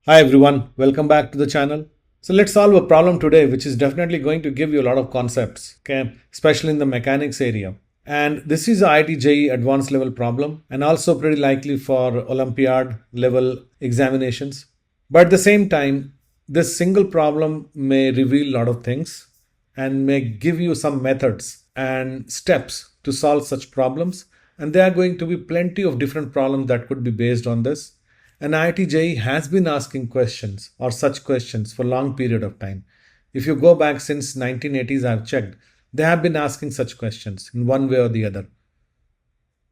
Hi everyone, welcome back to the channel. So let's solve a problem today which is definitely going to give you a lot of concepts, okay, especially in the mechanics area. And this is a IIT JEE advanced level problem and also pretty likely for Olympiad level examinations. But at the same time, this single problem may reveal a lot of things and may give you some methods and steps to solve such problems. And there are going to be plenty of different problems that could be based on this. And IIT JEE has been asking questions or such questions for a long period of time. If you go back since 1980s, I've checked, they have been asking such questions in one way or the other.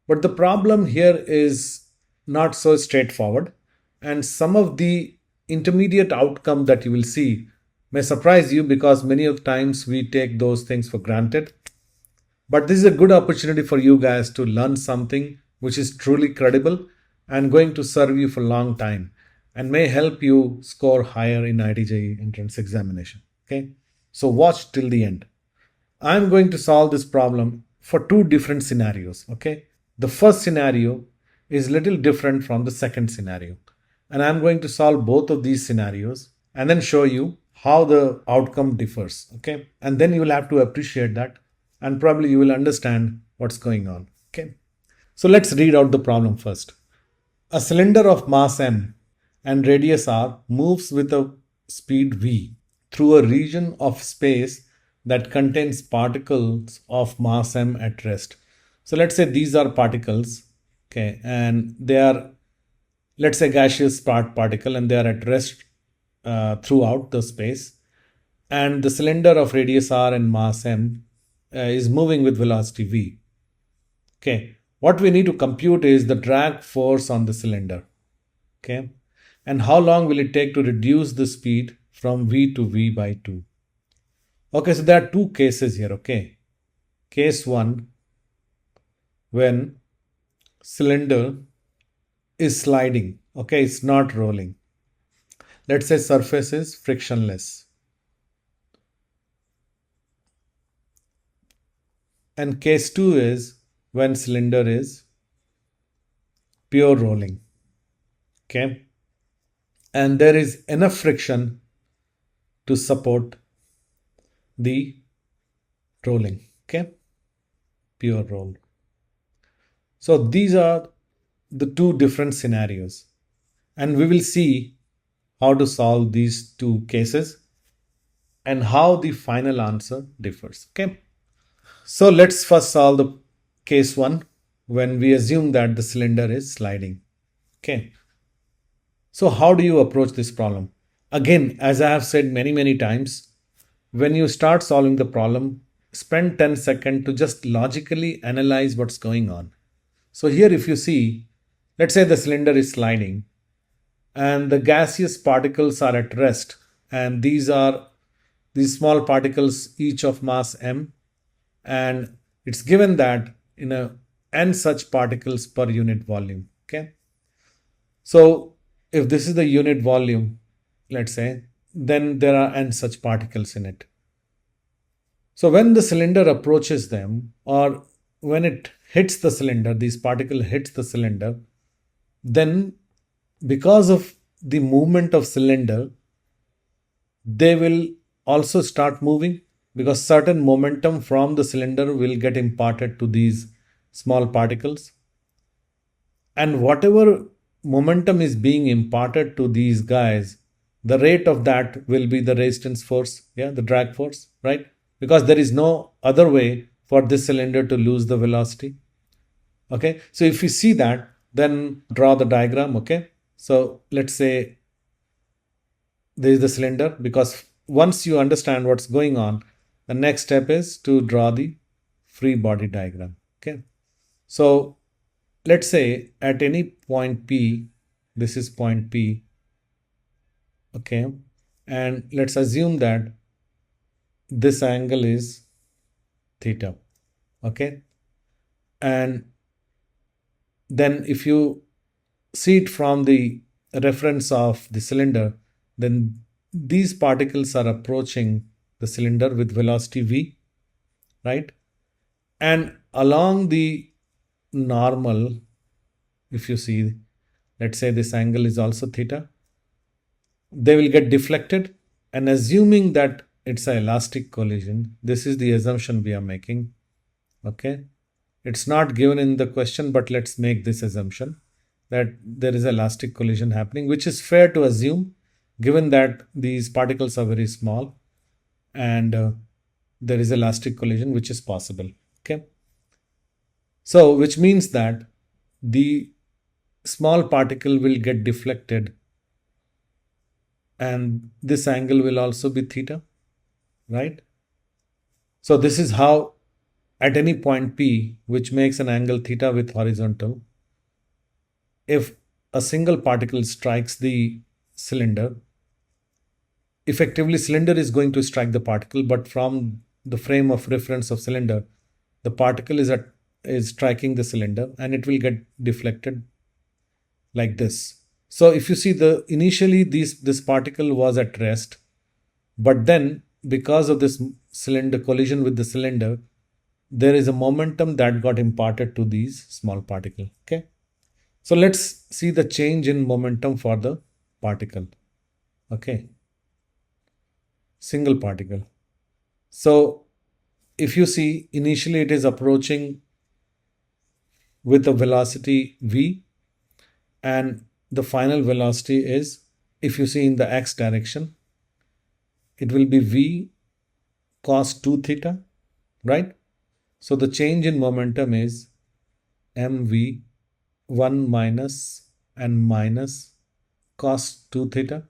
But the problem here is not so straightforward, and some of the intermediate outcome that you will see may surprise you because many of times we take those things for granted. But this is a good opportunity for you guys to learn something which is truly credible and going to serve you for a long time and may help you score higher in IIT JEE entrance examination. Okay, so watch till the end. I'm going to solve this problem for two different scenarios. Okay, the first scenario is little different from the second scenario, and I'm going to solve both of these scenarios and then show you how the outcome differs. Okay, and then you will have to appreciate that and probably you will understand what's going on. Okay, so let's read out the problem first. A cylinder of mass m and radius r moves with a speed v through a region of space that contains particles of mass m at rest. So let's say these are particles, okay, and they are, let's say, gaseous particle, and they are at rest throughout the space. And the cylinder of radius r and mass m is moving with velocity v. Okay, what we need to compute is the drag force on the cylinder. Okay, and how long will it take to reduce the speed from v to v by 2? Okay, so there are two cases here. Okay, case 1, when cylinder is sliding. Okay, it's not rolling. Let's say surface is frictionless. And case 2 is when cylinder is pure rolling. Okay, and there is enough friction to support the rolling. Okay, pure roll. So these are the two different scenarios, and we will see how to solve these two cases and how the final answer differs. Okay, so let's first solve the case 1 when we assume that the cylinder is sliding. Okay, so how do you approach this problem? Again, as I have said many times, when you start solving the problem, spend 10 seconds to just logically analyze what's going on. So here if you see, let's say the cylinder is sliding and the gaseous particles are at rest, and these are these small particles each of mass m, and it's given that in a n such particles per unit volume. Okay, so if this is the unit volume, let's say, then there are n such particles in it. So when the cylinder approaches them, or when it hits the cylinder, these particle hits the cylinder, then because of the movement of cylinder, they will also start moving because certain momentum from the cylinder will get imparted to these small particles. And whatever momentum is being imparted to these guys, the rate of that will be the resistance force, yeah, the drag force, right? Because there is no other way for this cylinder to lose the velocity. Okay, so if you see that, then draw the diagram. Okay, so let's say there is the cylinder, because once you understand what's going on, the next step is to draw the free body diagram. Okay, so let's say at any point P, this is point P. Okay, and let's assume that this angle is theta. Okay, and then if you see it from the reference of the cylinder, then these particles are approaching the cylinder with velocity v, right? And along the normal, if you see, let's say this angle is also theta, they will get deflected, and assuming that it's an elastic collision, this is the assumption we are making. Okay, it's not given in the question, but let's make this assumption that there is elastic collision happening, which is fair to assume given that these particles are very small, and there is elastic collision which is possible. Okay, so which means that the small particle will get deflected, and this angle will also be theta, right? So this is how at any point P, which makes an angle theta with horizontal, if a single particle strikes the cylinder, effectively cylinder is going to strike the particle, but from the frame of reference of cylinder, the particle is striking the cylinder, and it will get deflected like this. So if you see, the initially this particle was at rest, but then because of this cylinder collision with the cylinder, there is a momentum that got imparted to these small particle. Okay, so let's see the change in momentum for the particle. Okay, single particle. So if you see, initially it is approaching with a velocity v, and the final velocity is, if you see in the x direction, it will be v cos 2 theta, right? So the change in momentum is mv 1 minus and minus cos 2 theta.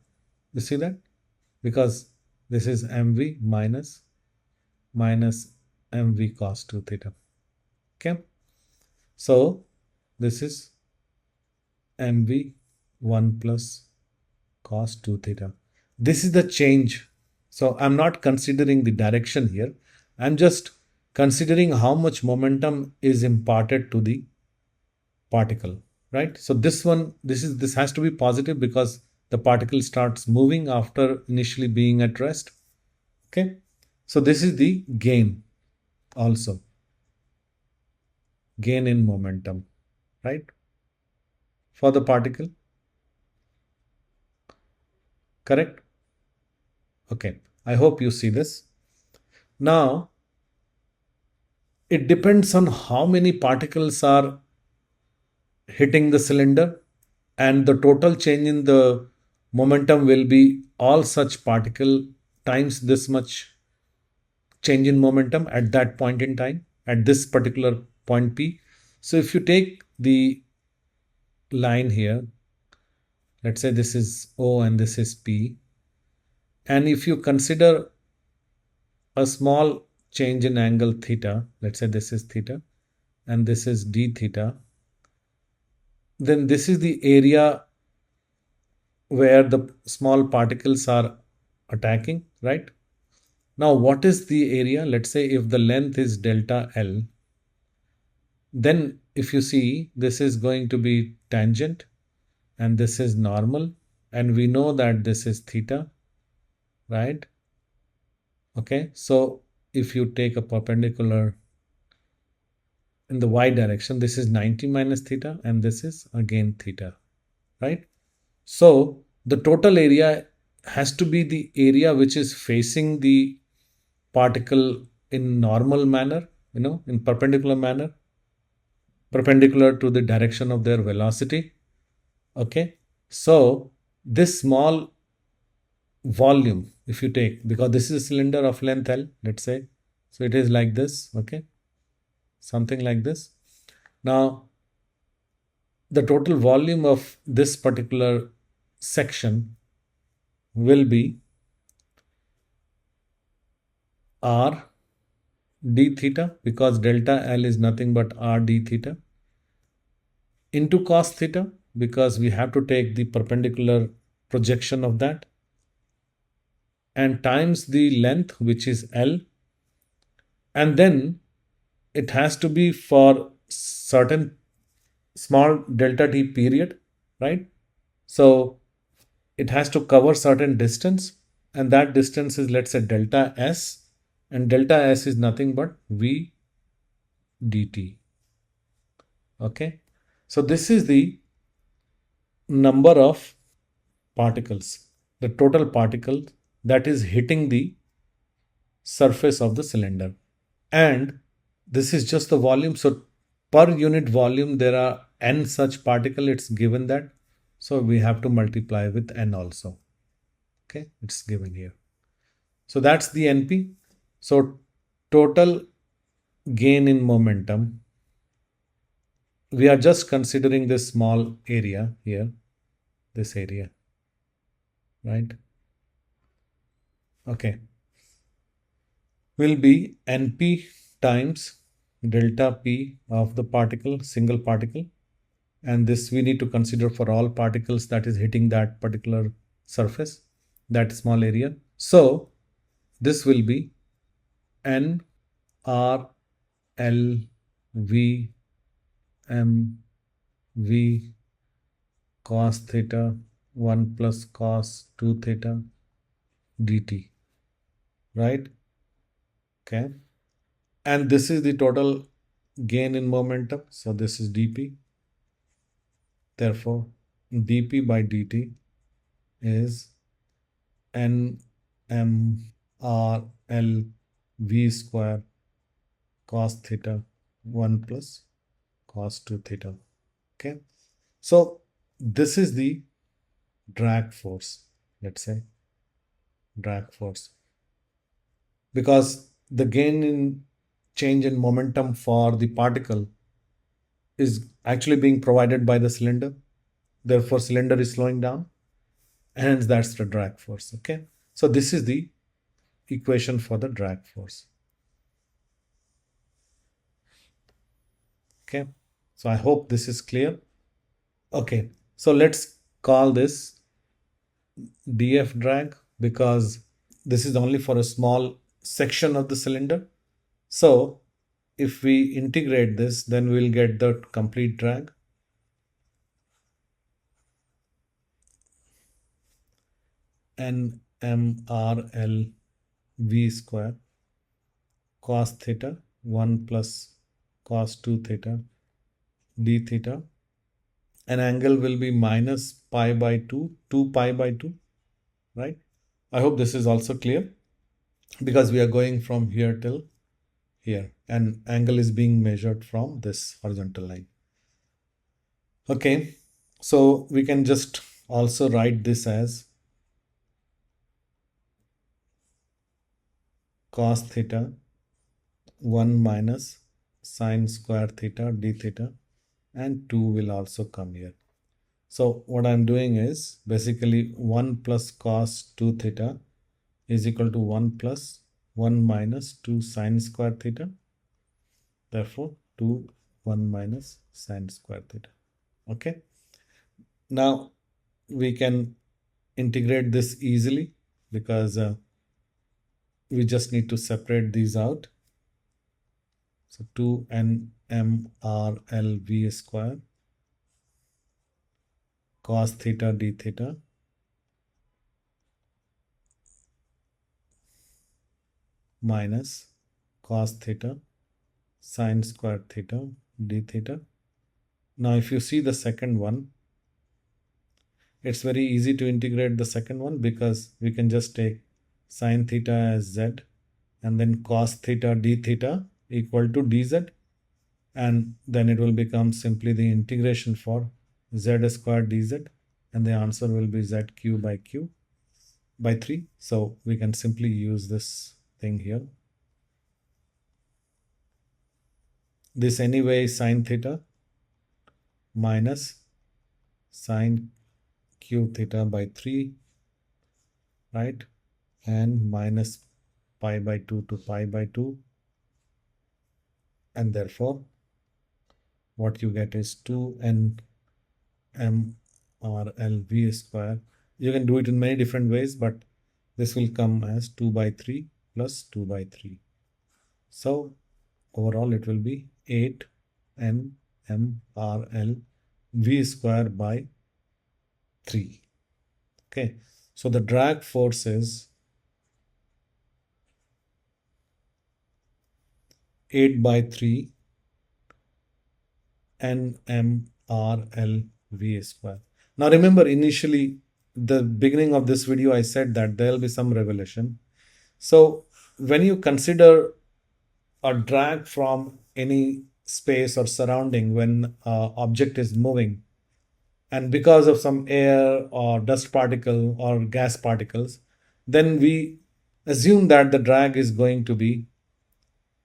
You see that? Because this is mv minus mv cos 2 theta. Okay. So this is mv 1 plus cos 2 theta. This is the change. So I'm not considering the direction here. I'm just considering how much momentum is imparted to the particle, right? So this has to be positive because the particle starts moving after initially being at rest. Okay. So this is the gain also. Gain in momentum, right? For the particle. Correct? Okay. I hope you see this. Now, it depends on how many particles are hitting the cylinder, and the total change in the momentum will be all such particle times this much change in momentum at that point in time, at this particular point P. So if you take the line here, let's say this is O and this is P, and if you consider a small change in angle theta, let's say this is theta and this is d theta, then this is the area where the small particles are attacking, right? Now, what is the area? Let's say if the length is delta L, then if you see, this is going to be tangent and this is normal, and we know that this is theta, right? Okay, so if you take a perpendicular in the y direction, this is 90 minus theta and this is again theta, right? So the total area has to be the area which is facing the particle in normal manner, in perpendicular manner, perpendicular to the direction of their velocity. Okay, so this small volume, if you take, because this is a cylinder of length L, let's say, so it is like this. Okay, something like this. Now, the total volume of this particular section will be r d theta, because delta L is nothing but r d theta, into cos theta, because we have to take the perpendicular projection of that, and times the length, which is L, and then it has to be for certain small delta t period, right? So it has to cover certain distance, and that distance is, let's say, delta S, and delta S is nothing but V dt. Okay, so this is the number of particles. the total particle that is hitting the surface of the cylinder. And this is just the volume. So per unit volume, there are n such particle. It's given that. So we have to multiply with n also. Okay, it's given here. So that's the NP. So total gain in momentum, we are just considering this small area here, this area, right? Okay, will be NP times delta P of the particle, single particle. And this we need to consider for all particles that is hitting that particular surface, that small area. So this will be N R L V M V cos theta 1 plus cos 2 theta dt, right? Okay. And this is the total gain in momentum. So this is dp. Therefore, dp by dt is n m r l v square cos theta 1 plus cos 2 theta. Okay. So this is the drag force, let's say drag force, because the gain in change in momentum for the particle is actually being provided by the cylinder. Therefore, cylinder is slowing down, and hence that's the drag force. Okay. So this is the equation for the drag force. Okay. So I hope this is clear. Okay. So let's call this df drag, because this is only for a small section of the cylinder. So if we integrate this, then we'll get the complete drag. N M R L V square cos theta 1 plus cos 2 theta d theta. An angle will be minus pi by 2 pi by 2, right? I hope this is also clear, because we are going from here till here, and angle is being measured from this horizontal line. Okay, so we can just also write this as cos theta 1 minus sine square theta d theta, and 2 will also come here. So what I'm doing is basically 1 plus cos 2 theta is equal to 1 plus 1 minus 2 sine square theta. Therefore, 2 1 minus sine square theta. Okay. Now we can integrate this easily, because we just need to separate these out. So 2 n m r l v square cos theta d theta minus cos theta sine square theta d theta. Now if you see the second one, it's very easy to integrate the second one, because we can just take sine theta as z, and then cos theta d theta equal to dz, and then it will become simply the integration for z square dz, and the answer will be zq by q by 3. So we can simply use this thing here. This anyway is sine theta minus sine q theta by 3, right? And minus pi by 2 to pi by 2. And therefore, what you get is 2n m r l v square. You can do it in many different ways, but this will come as 2 by 3 plus 2 by 3. So overall it will be 8 n m r l v square by 3. Okay, so the drag force is 8 by 3 n m r l v square. Now remember, initially the beginning of this video, I said that there will be some revelation. So when you consider a drag from any space or surrounding when object is moving, and because of some air or dust particle or gas particles, then we assume that the drag is going to be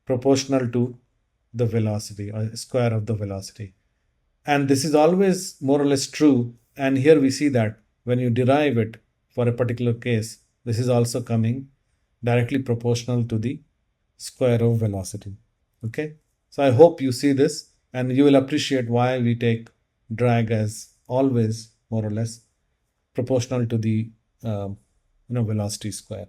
proportional to the velocity or square of the velocity. And this is always more or less true. And here we see that when you derive it for a particular case, this is also coming directly proportional to the square of velocity. Okay. So I hope you see this and you will appreciate why we take drag as always more or less proportional to the velocity square.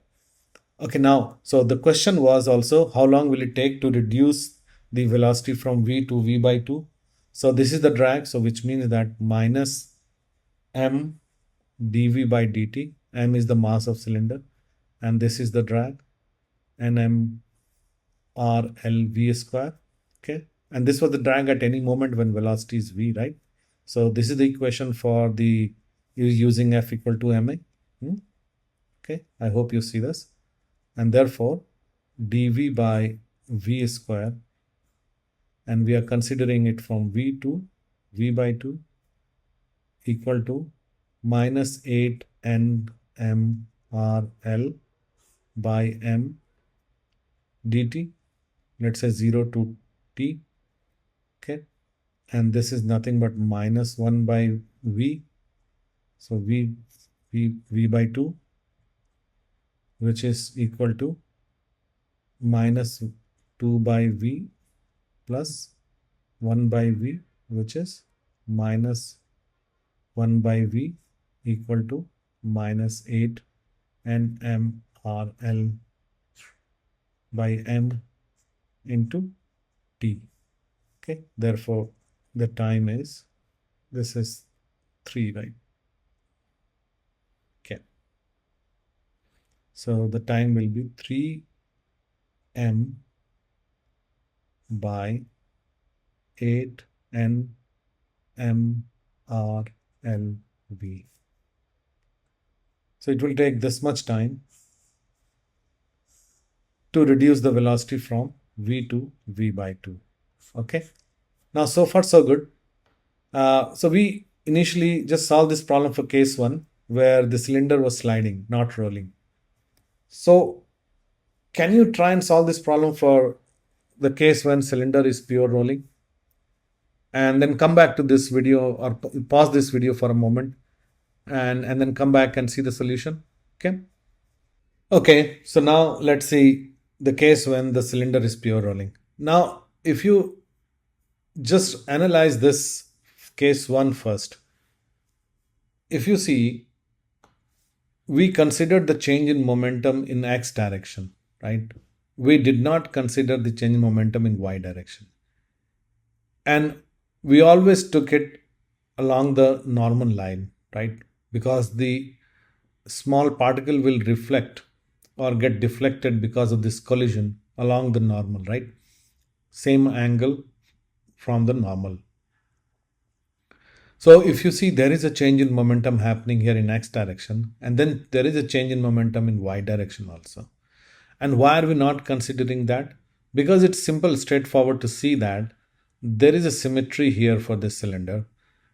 Okay, now, so the question was also how long will it take to reduce the velocity from v to v by 2? So this is the drag, so which means that minus m dv by dt. M is the mass of cylinder and this is the drag, nm r l v square. Okay, and this was the drag at any moment when velocity is v, right? So this is the equation for the using f equal to ma. Okay, I hope you see this. And therefore dv by v square, and we are considering it from v to v by 2 equal to minus 8 n m r l by m dt, let's say 0 to t. Okay, and this is nothing but minus 1 by v, so v by 2, which is equal to minus 2 by v plus 1 by v, which is minus 1 by v equal to minus 8 n m r l by m into t. Okay, therefore the time is, this is 3, right? Okay, so the time will be 3m by 8 n m r l v. So it will take this much time to reduce the velocity from v to v by 2. Okay, now so far so good. So we initially just solved this problem for case 1 where the cylinder was sliding, not rolling. So can you try and solve this problem for the case when cylinder is pure rolling? And then come back to this video or pause this video for a moment and then come back and see the solution. Okay. Okay, so now let's see the case when the cylinder is pure rolling. Now, if you just analyze this case 1 first, if you see, we considered the change in momentum in x direction, right? We did not consider the change in momentum in y direction. And we always took it along the normal line, right? Because the small particle will reflect or get deflected because of this collision along the normal, right? Same angle from the normal. So if you see, there is a change in momentum happening here in x direction, and then there is a change in momentum in y direction also. And why are we not considering that? Because it's simple, straightforward to see that there is a symmetry here for this cylinder.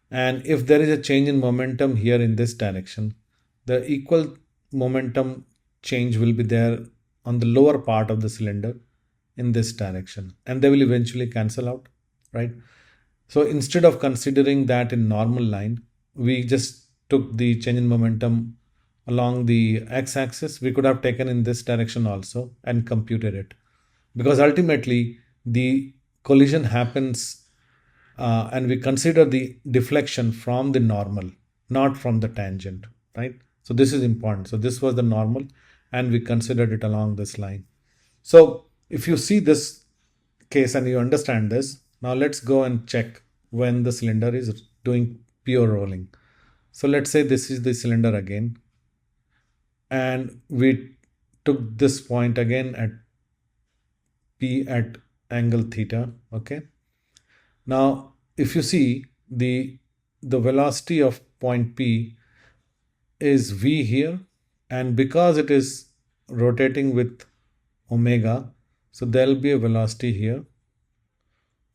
And if there is a change in momentum here in this direction, the equal momentum change will be there on the lower part of the cylinder in this direction, and they will eventually cancel out, right? So instead of considering that in normal line, we just took the change in momentum along the x-axis. We could have taken in this direction also and computed it, because ultimately the collision happens and we consider the deflection from the normal, not from the tangent, right? So this is important. So this was the normal and we considered it along this line. So if you see this case and you understand this, now let's go and check when the cylinder is doing pure rolling. So let's say this is the cylinder again, and we took this point again at P at angle theta. Okay. Now, if you see the velocity of point P is v here, and because it is rotating with omega, so there will be a velocity here,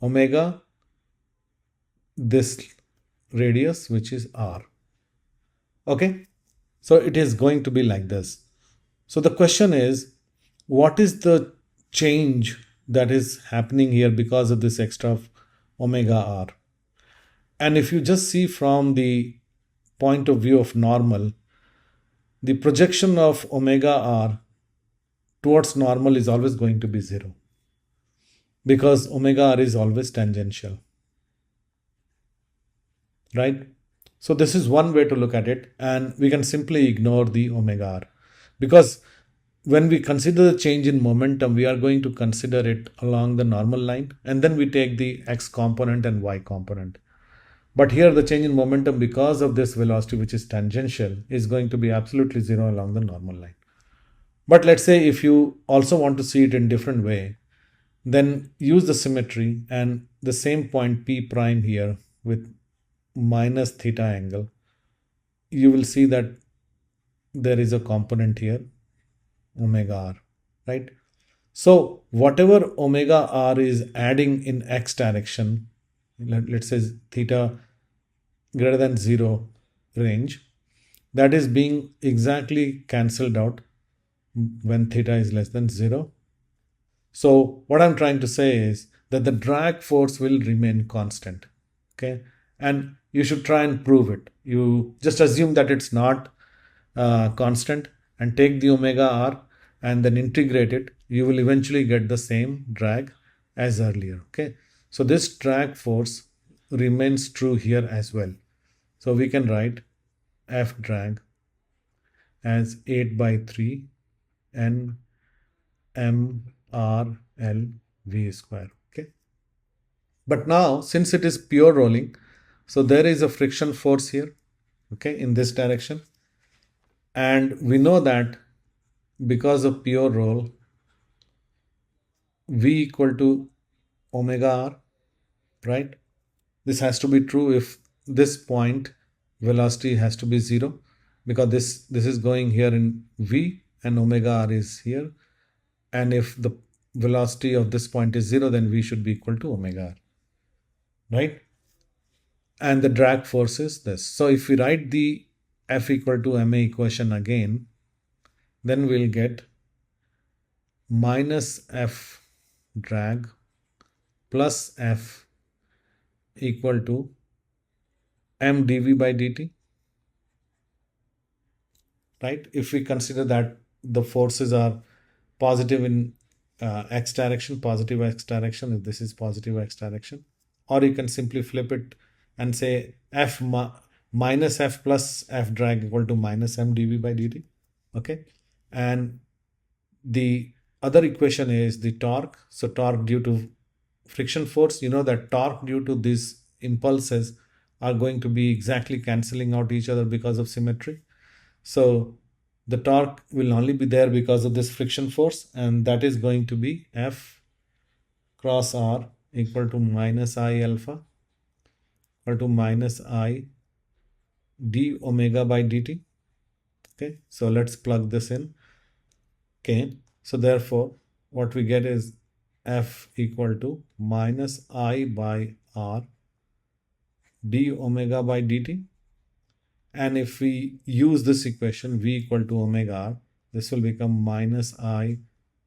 omega, this radius, which is r. Okay, so it is going to be like this. So the question is, what is the change that is happening here because of this extra omega r? And if you just see from the point of view of normal, the projection of omega r towards normal is always going to be 0, because omega r is always tangential, right? So this is one way to look at it, and we can simply ignore the omega r, because when we consider the change in momentum, we are going to consider it along the normal line, and then we take the x component and y component. But here the change in momentum because of this velocity, which is tangential, is going to be absolutely 0 along the normal line. But let's say if you also want to see it in different way, then use the symmetry and the same point P prime here with minus theta angle, you will see that there is a component here, omega r, right? So whatever omega r is adding in x direction, let's say theta greater than 0 range, that is being exactly cancelled out when theta is less than 0. So what I'm trying to say is that the drag force will remain constant, okay? And you should try and prove it. You just assume that it's not constant and take the omega r and then integrate it. You will eventually get the same drag as earlier, okay? So this drag force remains true here as well. So we can write F drag as 8 by 3 N M R L V square, okay? But now, since it is pure rolling, so there is a friction force here, okay, in this direction. And we know that because of pure roll, V equal to omega r, right? This has to be true if this point velocity has to be 0, because this is going here in V and omega r is here. And if the velocity of this point is 0, then V should be equal to omega r, right? And the drag force is this. So if we write the F equal to ma equation again, then we'll get minus F drag plus F equal to m dv by dt, right? If we consider that the forces are positive in x direction, positive x direction, if this is positive x direction, or you can simply flip it and say F minus F plus F drag equal to minus m dv by dt, okay? And the other equation is the torque. So torque due to friction force, you know that torque due to these impulses are going to be exactly cancelling out each other because of symmetry. So the torque will only be there because of this friction force, and that is going to be F cross R equal to minus I alpha equal to minus I d omega by dt. Okay, so let's plug this in. Okay, so therefore what we get is F equal to minus I by R d omega by dt. And if we use this equation, V equal to omega r, this will become minus I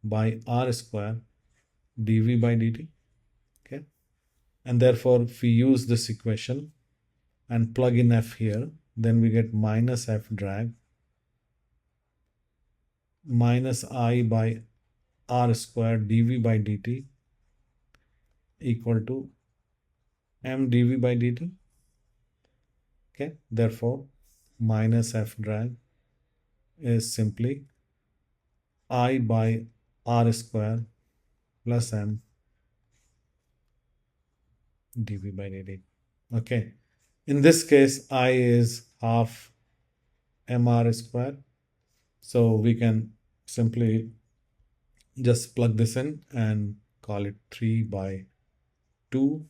by R square dV by dt. Okay, and therefore if we use this equation and plug in F here, then we get minus F drag minus I by R square dV by dt equal to m dV by dt. Okay, therefore minus F drag is simply I by R square plus m dV by dt. Okay, in this case I is half mr square, so we can simply just plug this in and call it 3 by 2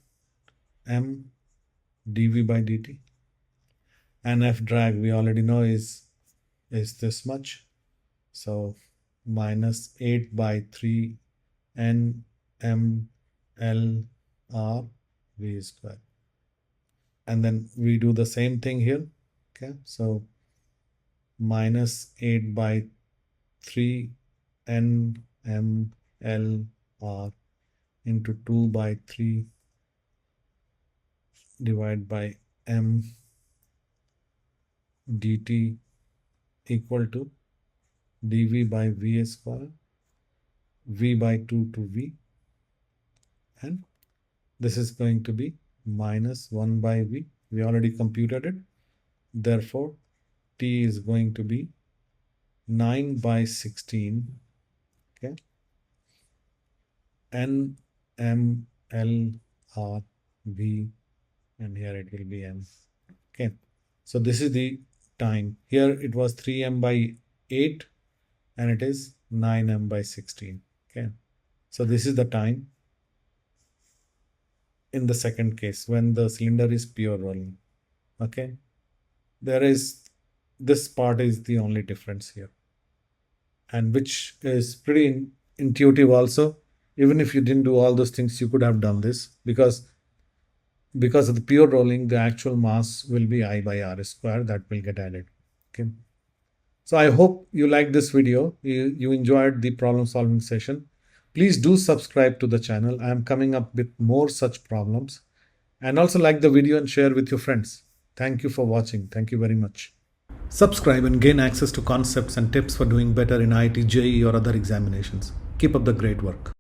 m dV by dt. And F drag we already know is is this much. So minus 8 by 3 n m l r v square. And then we do the same thing here. Okay, so minus 8 by 3 n m l r into 2 by 3 divided by m dt equal to dv by v square, v by 2 to v, and this is going to be minus 1 by v. We already computed it. Therefore, t is going to be 9 by 16. Okay, n m l r v, and here it will be m. Okay, so this is the time. Here it was 3m by 8 and it is 9m by 16. Okay, so this is the time in the second case when the cylinder is pure rolling. Okay, there is this part is the only difference here, and which is pretty intuitive also. Even if you didn't do all those things, you could have done this because of the pure rolling, the actual mass will be I by r square that will get added. Okay, so I hope you liked this video. You enjoyed the problem solving session. Please do subscribe to the channel. I am coming up with more such problems. And also like the video and share with your friends. Thank you for watching. Thank you very much. Subscribe and gain access to concepts and tips for doing better in IIT, JEE or other examinations. Keep up the great work.